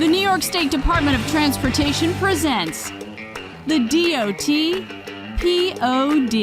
The New York State Department of Transportation presents the DOT POD.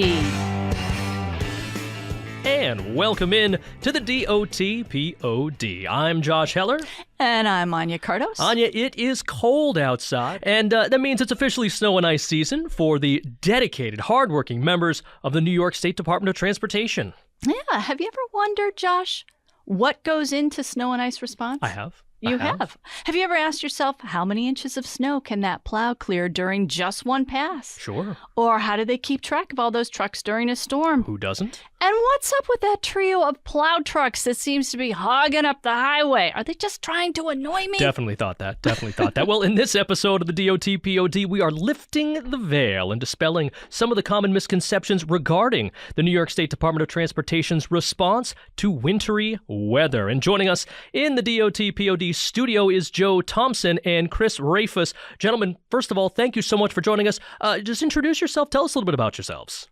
And welcome in to the DOT POD. I'm Josh Heller. And I'm Anya Cardos. Anya, it is cold outside, and that means it's officially snow and ice season for the dedicated, hardworking members of the New York State Department of Transportation. Yeah, have you ever wondered, Josh, what goes into snow and ice response? I have. You have. Have you ever asked yourself, how many inches of snow can that plow clear during just one pass? Sure. Or how do they keep track of all those trucks during a storm? Who doesn't? And what's up with that trio of plow trucks that seems to be hogging up the highway? Are they just trying to annoy me? Definitely thought that. Well, in this episode of the DOT POD, we are lifting the veil and dispelling some of the common misconceptions regarding the New York State Department of Transportation's response to wintry weather. And joining us in the DOT POD studio is Joe Thompson and Chris Rafuse. Gentlemen, first of all, thank you so much for joining us. Just introduce yourself. Tell us a little bit about yourselves.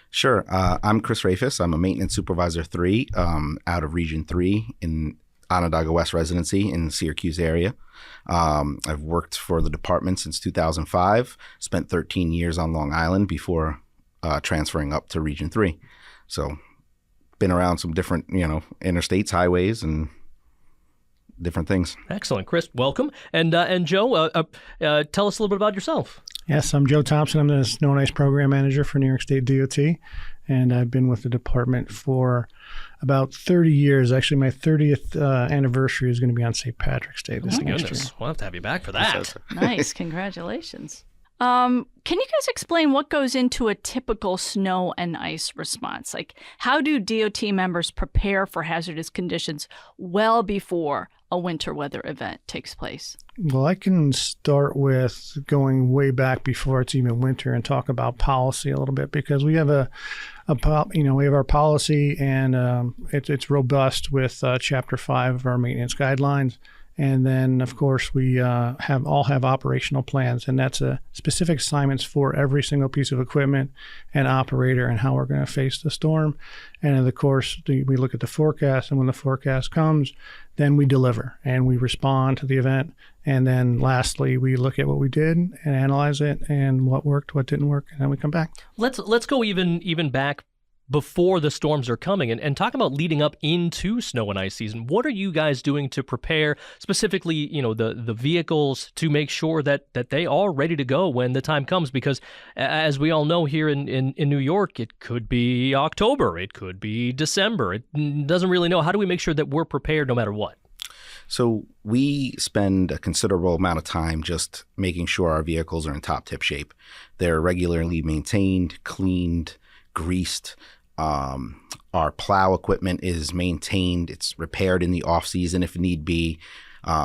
Sure. I'm Chris Rafuse. I'm a maintenance supervisor 3 out of Region 3 in Onondaga West residency in the Syracuse area. I've worked for the department since 2005, spent 13 years on Long Island before transferring up to Region 3. So been around some different, interstates, highways, and different things. Excellent. Chris, welcome. And Joe, tell us a little bit about yourself. Yes, I'm Joe Thompson. I'm the Snow and Ice Program Manager for New York State DOT, and I've been with the department for about 30 years. Actually, my 30th anniversary is going to be on St. Patrick's Day this next year. We'll have to have you back for that. Nice. Congratulations. Can you guys explain what goes into a typical snow and ice response? Like, how do DOT members prepare for hazardous conditions well before a winter weather event takes place? Well, I can start with going way back before it's even winter and talk about policy a little bit, because we have we have our policy, and it's robust with Chapter 5 of our maintenance guidelines. And then, of course, we have operational plans, and that's specific assignments for every single piece of equipment and operator and how we're going to face the storm. And of course, we look at the forecast, and when the forecast comes, then we deliver and we respond to the event. And then lastly, we look at what we did and analyze it and what worked, what didn't work, and then we come back. Let's go even back before the storms are coming and talk about leading up into snow and ice season. What are you guys doing to prepare specifically, the vehicles to make sure that they are ready to go when the time comes? Because as we all know here in New York, it could be October, it could be December. It doesn't really know. How do we make sure that we're prepared no matter what? So we spend a considerable amount of time just making sure our vehicles are in top tip shape. They're regularly maintained, cleaned, greased. Our plow equipment is maintained. It's repaired in the off season if need be.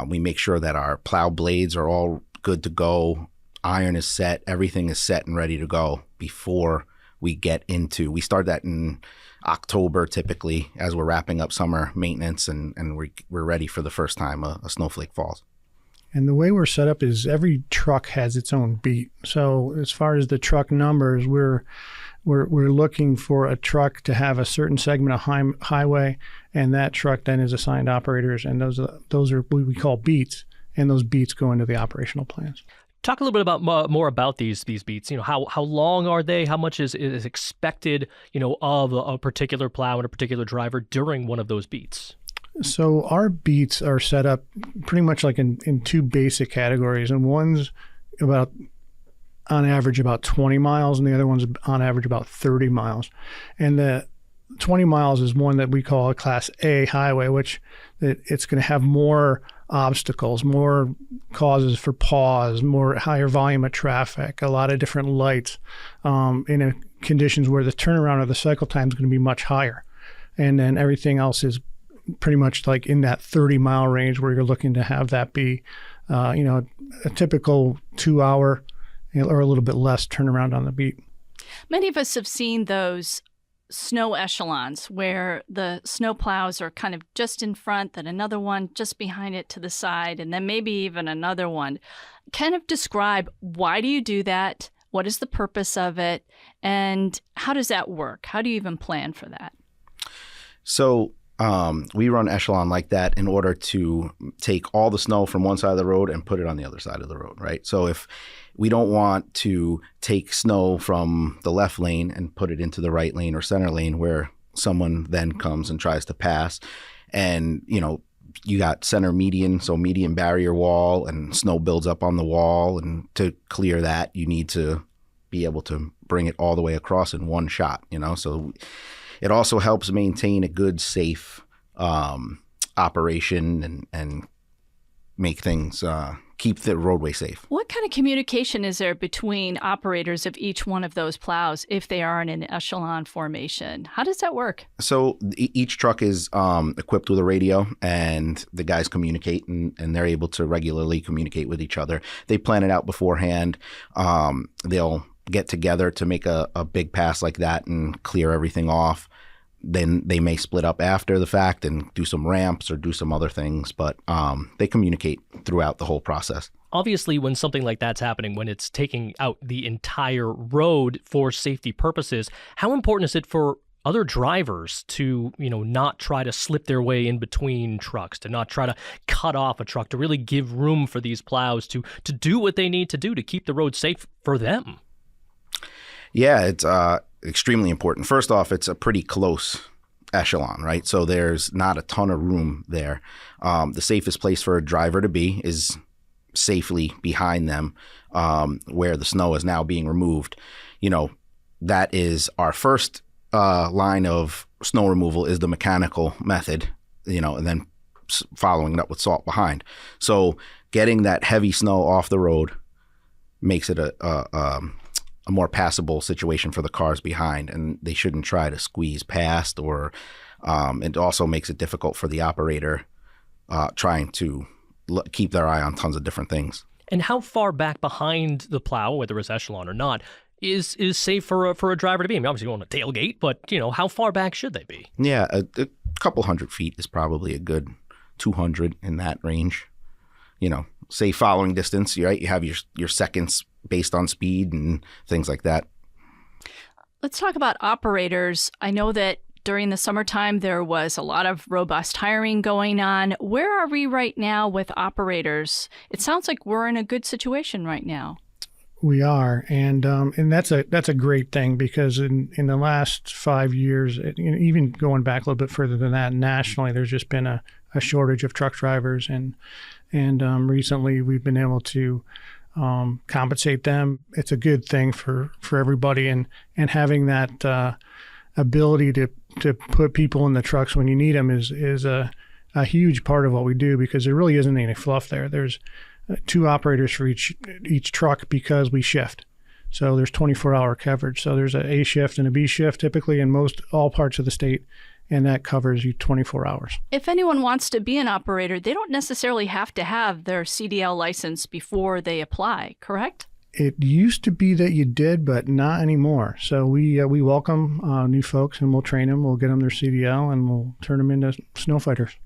We make sure that our plow blades are all good to go. Iron is set. Everything is set and ready to go before we get into. We start that in October typically as we're wrapping up summer maintenance, and we're ready for the first time a snowflake falls. And the way we're set up is every truck has its own beat. So as far as the truck numbers, we're looking for a truck to have a certain segment of highway, and that truck then is assigned operators, and those are what we call beats, and those beats go into the operational plans. Talk a little bit more about these beats. How long are they? How much is expected, of a particular plow and a particular driver during one of those beats? So our beats are set up pretty much like in two basic categories, and one's on average about 20 miles, and the other one's on average about 30 miles. And the 20 miles is one that we call a Class A highway, which it's going to have more obstacles, more causes for pause, more higher volume of traffic, a lot of different lights, in conditions where the turnaround or the cycle time is going to be much higher. And then everything else is pretty much like in that 30-mile range where you're looking to have that be, a typical 2-hour or a little bit less turnaround on the beat. Many of us have seen those snow echelons where the snow plows are kind of just in front, then another one just behind it to the side, and then maybe even another one. Kind of describe, why do you do that? What is the purpose of it? And how does that work? How do you even plan for that? So We run echelon like that in order to take all the snow from one side of the road and put it on the other side of the road, right? So if we don't want to take snow from the left lane and put it into the right lane or center lane where someone then comes and tries to pass, and, you got center median, so median barrier wall, and snow builds up on the wall, and to clear that, you need to be able to bring it all the way across in one shot, So it also helps maintain a good, safe operation and make things, keep the roadway safe. What kind of communication is there between operators of each one of those plows if they are in an echelon formation? How does that work? So each truck is equipped with a radio, and the guys communicate, and they're able to regularly communicate with each other. They plan it out beforehand. They'll get together to make a big pass like that and clear everything off. Then they may split up after the fact and do some ramps or do some other things, but they communicate throughout the whole process. Obviously, when something like that's happening, when it's taking out the entire road for safety purposes, how important is it for other drivers to, not try to slip their way in between trucks, to not try to cut off a truck, to really give room for these plows to do what they need to do to keep the road safe for them? Yeah, it's extremely important. First off, it's a pretty close echelon, right? So there's not a ton of room there. The safest place for a driver to be is safely behind them, where the snow is now being removed. That is our first line of snow removal is the mechanical method, and then following it up with salt behind. So getting that heavy snow off the road makes it a more passable situation for the cars behind, and they shouldn't try to squeeze past, or it also makes it difficult for the operator trying to keep their eye on tons of different things. And how far back behind the plow, whether it's echelon or not, is safe for a driver to be? I mean, obviously you want a tailgate, but how far back should they be? Yeah, a couple 100 feet is probably a good 200 in that range. Say following distance, right? You have your seconds based on speed and things like that. Let's talk about operators. I know that during the summertime, there was a lot of robust hiring going on. Where are we right now with operators? It sounds like we're in a good situation right now. We are, and that's a great thing, because in the last 5 years, even going back a little bit further than that, nationally, there's just been a shortage of truck drivers, and recently we've been able to compensate them. It's a good thing for everybody, and having that ability to put people in the trucks when you need them is a huge part of what we do, because there really isn't any fluff there. There's 2 operators for each truck because we shift. So there's 24-hour coverage. So there's a shift and a B shift typically in all parts of the state, and that covers you 24 hours. If anyone wants to be an operator, they don't necessarily have to have their CDL license before they apply, correct? It used to be that you did, but not anymore. So we welcome new folks, and we'll train them. We'll get them their CDL, and we'll turn them into snow fighters.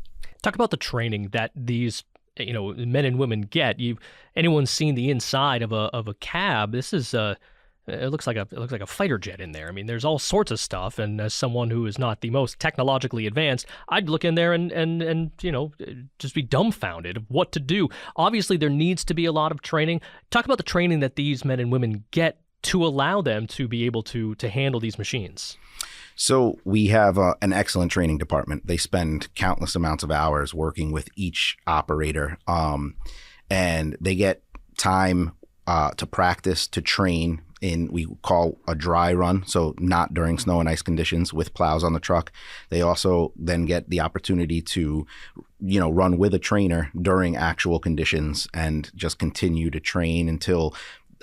Talk about the training that these men and women get. Anyone's seen the inside of a cab? This is it looks like a fighter jet in there. I mean, there's all sorts of stuff. And as someone who is not the most technologically advanced, I'd look in there and just be dumbfounded of what to do. Obviously, there needs to be a lot of training. Talk about the training that these men and women get to allow them to be able to handle these machines. So we have an excellent training department. They spend countless amounts of hours working with each operator, and they get time to practice, to train in we call a dry run, so not during snow and ice conditions with plows on the truck. They also then get the opportunity to, run with a trainer during actual conditions and just continue to train until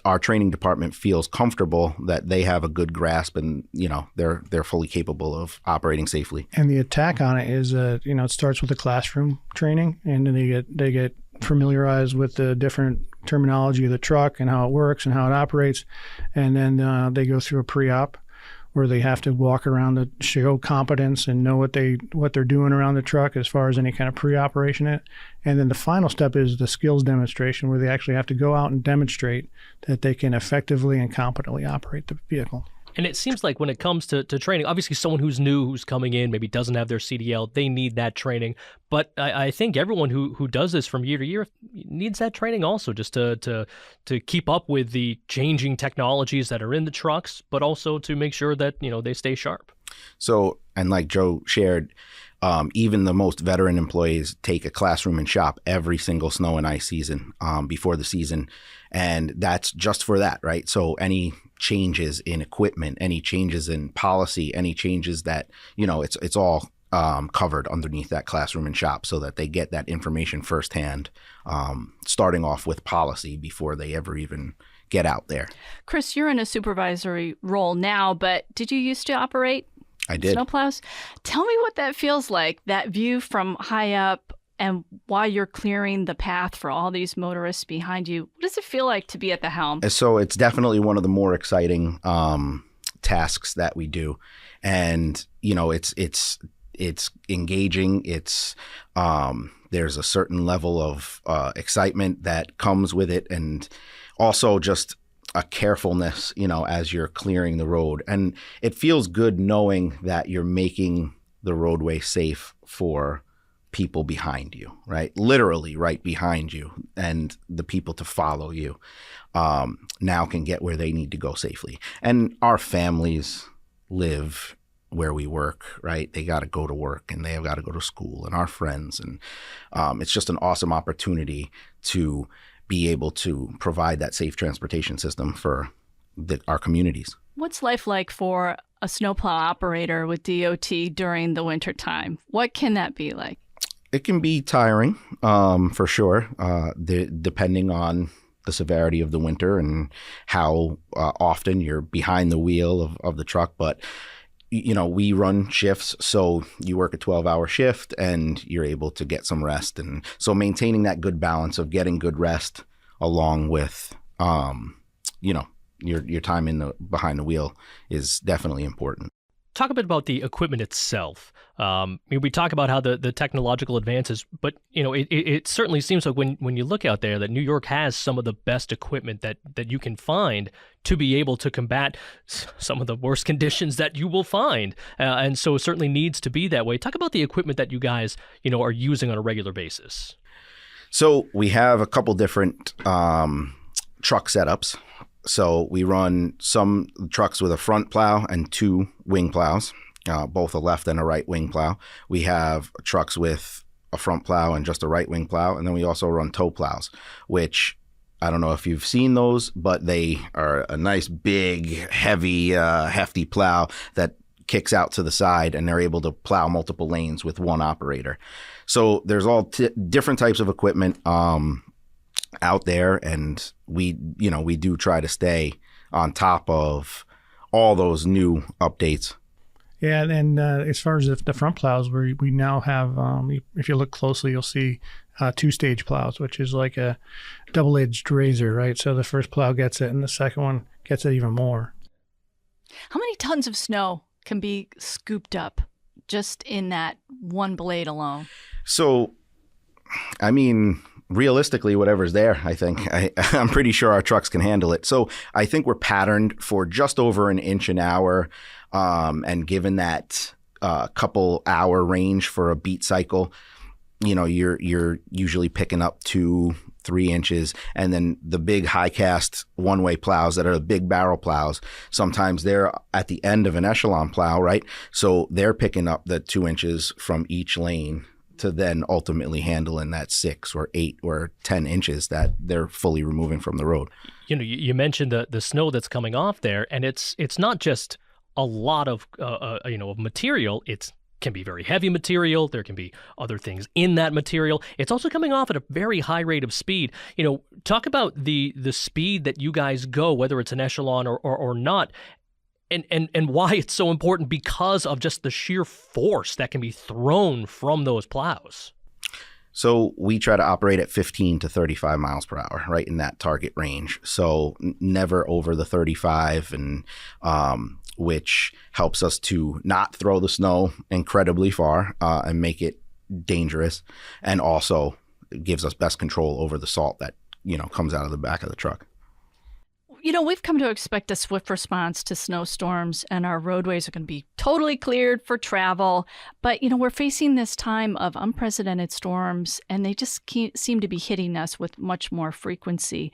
our training department feels comfortable that they have a good grasp and, they're fully capable of operating safely. And the attack on it is, it starts with the classroom training, and then they get familiarized with the different terminology of the truck and how it works and how it operates. And then they go through a pre-op where they have to walk around to show competence and know what they're doing around the truck as far as any kind of pre-operation it. And then the final step is the skills demonstration, where they actually have to go out and demonstrate that they can effectively and competently operate the vehicle. And it seems like when it comes to training, obviously someone who's new, who's coming in, maybe doesn't have their CDL, they need that training. But I think everyone who does this from year to year needs that training also, just to keep up with the changing technologies that are in the trucks, but also to make sure that, they stay sharp. So, and like Joe shared, even the most veteran employees take a classroom and shop every single snow and ice season before the season. And that's just for that, right? So any changes in equipment, any changes in policy, any changes that, it's all covered underneath that classroom and shop so that they get that information firsthand, starting off with policy before they ever even get out there. Chris, you're in a supervisory role now, but did you used to operate I did. snowplows? Tell me what that feels like, that view from high up, and while you're clearing the path for all these motorists behind you. What does it feel like to be at the helm? So it's definitely one of the more exciting tasks that we do. And, it's engaging. It's there's a certain level of excitement that comes with it, and also just a carefulness, as you're clearing the road. And it feels good knowing that you're making the roadway safe for people behind you, right? Literally right behind you, and the people to follow you now can get where they need to go safely. And our families live where we work, right? They got to go to work and they have got to go to school, and our friends. And it's just an awesome opportunity to be able to provide that safe transportation system for our communities. What's life like for a snowplow operator with DOT during the winter time? What can that be like? It can be tiring, for sure, depending on the severity of the winter and how often you're behind the wheel of the truck. But, we run shifts, so you work a 12-hour shift and you're able to get some rest. And so maintaining that good balance of getting good rest along with, your time behind the wheel is definitely important. Talk a bit about the equipment itself. We talk about how the technological advances, but it certainly seems like when you look out there that New York has some of the best equipment that you can find to be able to combat some of the worst conditions that you will find, and so it certainly needs to be that way. Talk about the equipment that you guys are using on a regular basis. So we have a couple different truck setups. So we run some trucks with a front plow and 2 wing plows, both a left and a right wing plow. We have trucks with a front plow and just a right wing plow. And then we also run tow plows, which I don't know if you've seen those, but they are a nice, big, heavy, hefty plow that kicks out to the side, and they're able to plow multiple lanes with one operator. So there's all different types of equipment out there, and we do try to stay on top of all those new updates. Yeah, and as far as the front plows, we now have, if you look closely, you'll see 2-stage plows, which is like a double-edged razor, right? So the first plow gets it, and the second one gets it even more. How many tons of snow can be scooped up just in that one blade alone? So, realistically, whatever's there, I think. I'm pretty sure our trucks can handle it. So I think we're patterned for just over an inch an hour. And given that couple hour range for a beat cycle, you're usually picking up 2-3 inches. And then the big high cast one-way plows that are the big barrel plows, sometimes they're at the end of an echelon plow, right? So they're picking up the 2 inches from each lane to then ultimately handle in that 6 or 8 or 10 inches that they're fully removing from the road. You mentioned the snow that's coming off there, and it's not just a lot of of material. It can be very heavy material. There can be other things in that material. It's also coming off at a very high rate of speed. Talk about the speed that you guys go, whether it's an echelon or not. And why it's so important because of just the sheer force that can be thrown from those plows. So we try to operate at 15 to 35 miles per hour, right in that target range. So never over the 35, and which helps us to not throw the snow incredibly far and make it dangerous, and also gives us best control over the salt that comes out of the back of the truck. We've come to expect a swift response to snowstorms, and our roadways are going to be totally cleared for travel. But, we're facing this time of unprecedented storms, and they just seem to be hitting us with much more frequency.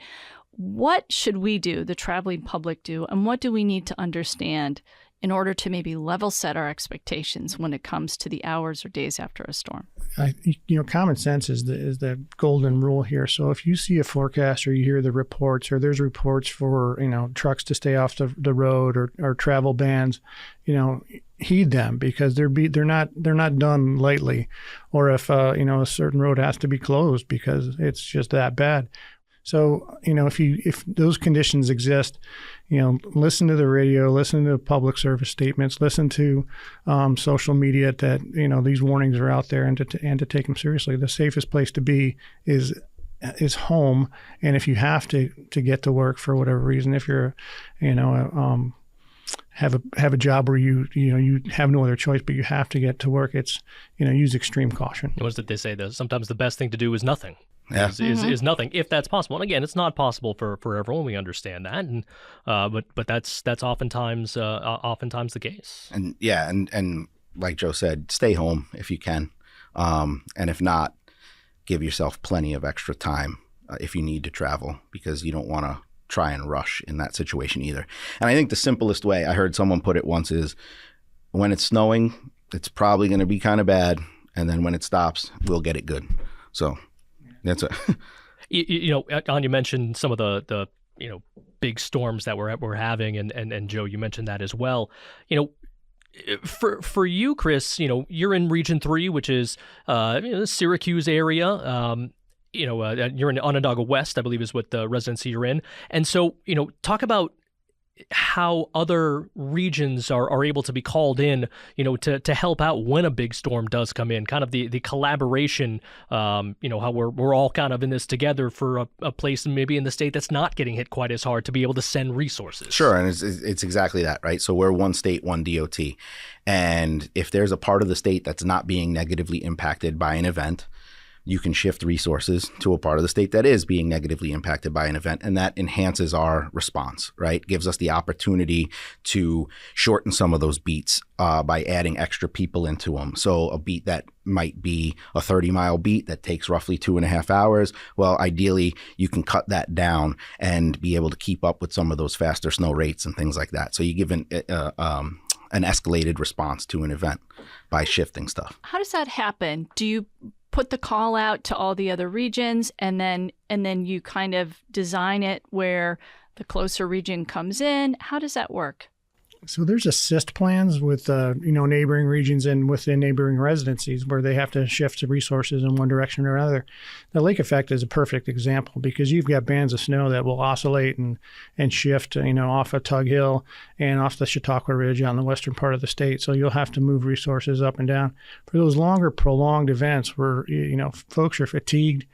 What should we do, the traveling public do, and what do we need to understand in order to maybe level set our expectations when it comes to the hours or days after a storm? Common sense is the golden rule here. So if you see a forecast or you hear the reports, or there's reports for, trucks to stay off the road or travel bans, heed them, because they're not done lightly. Or if a certain road has to be closed because it's just that bad. So, if those conditions exist, listen to the radio, listen to public service statements, listen to social media that, these warnings are out there, and to take them seriously. The safest place to be is home. And if you have to get to work for whatever reason, if you're, have a job where you have no other choice, but you have to get to work, it's, use extreme caution. What is it they say? That sometimes the best thing to do is nothing. Yeah. Is nothing, if that's possible. And again, it's not possible for everyone. We understand that, and but that's oftentimes the case. And yeah, and like Joe said, stay home if you can, and if not, give yourself plenty of extra time if you need to travel, because you don't want to try and rush in that situation either. And I think the simplest way, I heard someone put it once, is when it's snowing, it's probably going to be kind of bad, and then when it stops, we'll get it good. So. That's it. Anya mentioned some of the big storms that we're having, and Joe, you mentioned that as well. For you, Chris, you're in Region 3, which is the Syracuse area. You're in Onondaga West, I believe, is what the residency you're in. And so, talk about how other regions are able to be called in, to help out when a big storm does come in, kind of the collaboration, how we're all kind of in this together for a place maybe in the state that's not getting hit quite as hard, to be able to send resources. Sure. And it's exactly that, right? So we're one state, one DOT. And if there's a part of the state that's not being negatively impacted by an event, you can shift resources to a part of the state that is being negatively impacted by an event, and that enhances our response, right? Gives us the opportunity to shorten some of those beats by adding extra people into them. So a beat that might be a 30-mile beat that takes roughly 2.5 hours, well, ideally, you can cut that down and be able to keep up with some of those faster snow rates and things like that. So you give an escalated response to an event by shifting stuff. How does that happen? Do you put the call out to all the other regions, and then you kind of design it where the closer region comes in? How does that work? So there's assist plans with neighboring regions and within neighboring residencies where they have to shift the resources in one direction or another. The lake effect is a perfect example, because you've got bands of snow that will oscillate and shift, off of Tug Hill and off the Chautauqua Ridge on the western part of the state. So you'll have to move resources up and down. For those longer prolonged events where folks are fatigued.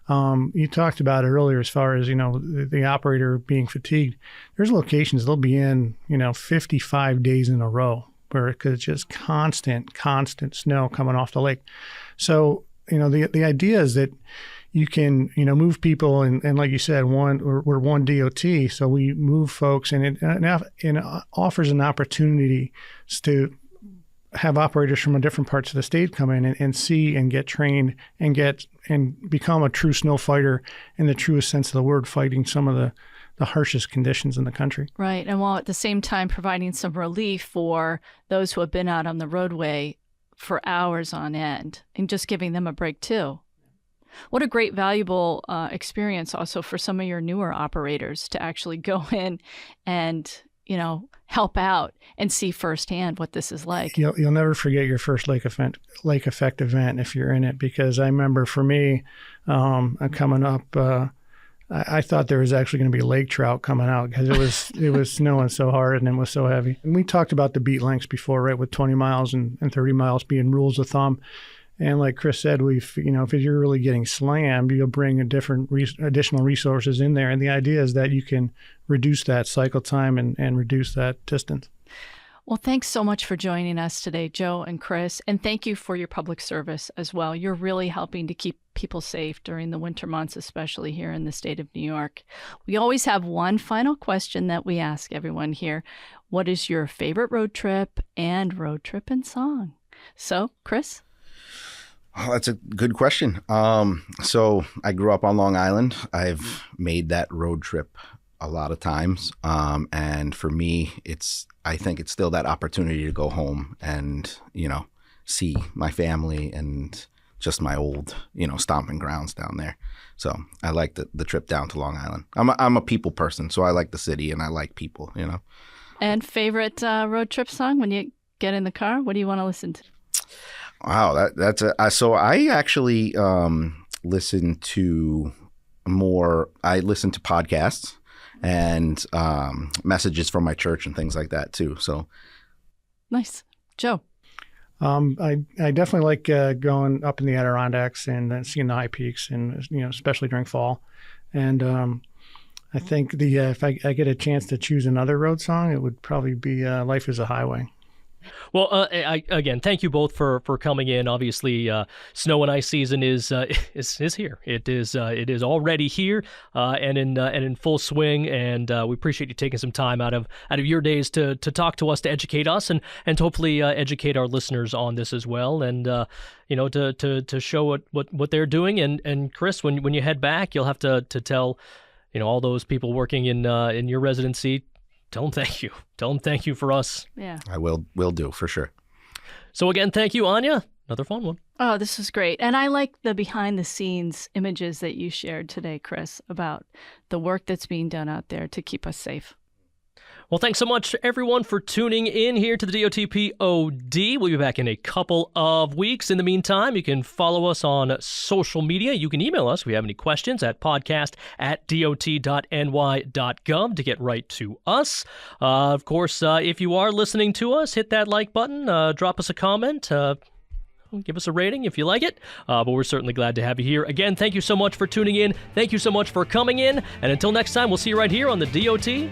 You talked about it earlier as far as, the operator being fatigued. There's locations they'll be in, 55 days in a row, because it's just constant snow coming off the lake. So, the idea is that you can, move people, and like you said, we're one DOT, so we move folks, and it offers an opportunity to have operators from different parts of the state come in and see and get trained and become a true snow fighter in the truest sense of the word, fighting some of the harshest conditions in the country. Right. And while at the same time providing some relief for those who have been out on the roadway for hours on end, and just giving them a break too. What a great, valuable experience also for some of your newer operators to actually go in and, help out and see firsthand what this is like. You'll never forget your first lake effect event if you're in it, because I remember for me, coming up, I thought there was actually going to be lake trout coming out, because it was snowing so hard and it was so heavy. And we talked about the beat lengths before, right, with 20 miles and 30 miles being rules of thumb. And like Chris said, if you're really getting slammed, you'll bring additional resources in there. And the idea is that you can reduce that cycle time and reduce that distance. Well, thanks so much for joining us today, Joe and Chris. And thank you for your public service as well. You're really helping to keep people safe during the winter months, especially here in the state of New York. We always have one final question that we ask everyone here. What is your favorite road trip and road trip and song? So, Chris? Oh, that's a good question. So I grew up on Long Island. I've made that road trip a lot of times. And for me, I think it's still that opportunity to go home and, see my family and just my old, stomping grounds down there. So I like the trip down to Long Island. I'm a people person, so I like the city and I like people, And favorite road trip song when you get in the car? What do you want to listen to? Wow, so I actually listen to podcasts and messages from my church and things like that too. So nice. Joe? I definitely like going up in the Adirondacks and seeing the high peaks, and especially during fall. And I think if I get a chance to choose another road song, it would probably be "Life Is a Highway." Well, again, thank you both for coming in. Obviously, snow and ice season is here. It is already here and in full swing. And we appreciate you taking some time out of your days to talk to us, to educate us, and to hopefully educate our listeners on this as well. And to show what they're doing. And Chris, when you head back, you'll have to tell all those people working in your residency. Tell them thank you. Tell them thank you for us. Yeah. I will do for sure. So again, thank you, Anya. Another fun one. Oh, this was great. And I like the behind the scenes images that you shared today, Chris, about the work that's being done out there to keep us safe. Well, thanks so much, everyone, for tuning in here to the DOTPOD. We'll be back in a couple of weeks. In the meantime, you can follow us on social media. You can email us if you have any questions at podcast@dot.ny.gov to get right to us. Of course, if you are listening to us, hit that like button, drop us a comment, give us a rating if you like it. But we're certainly glad to have you here. Again, thank you so much for tuning in. Thank you so much for coming in. And until next time, we'll see you right here on the DOTPOD.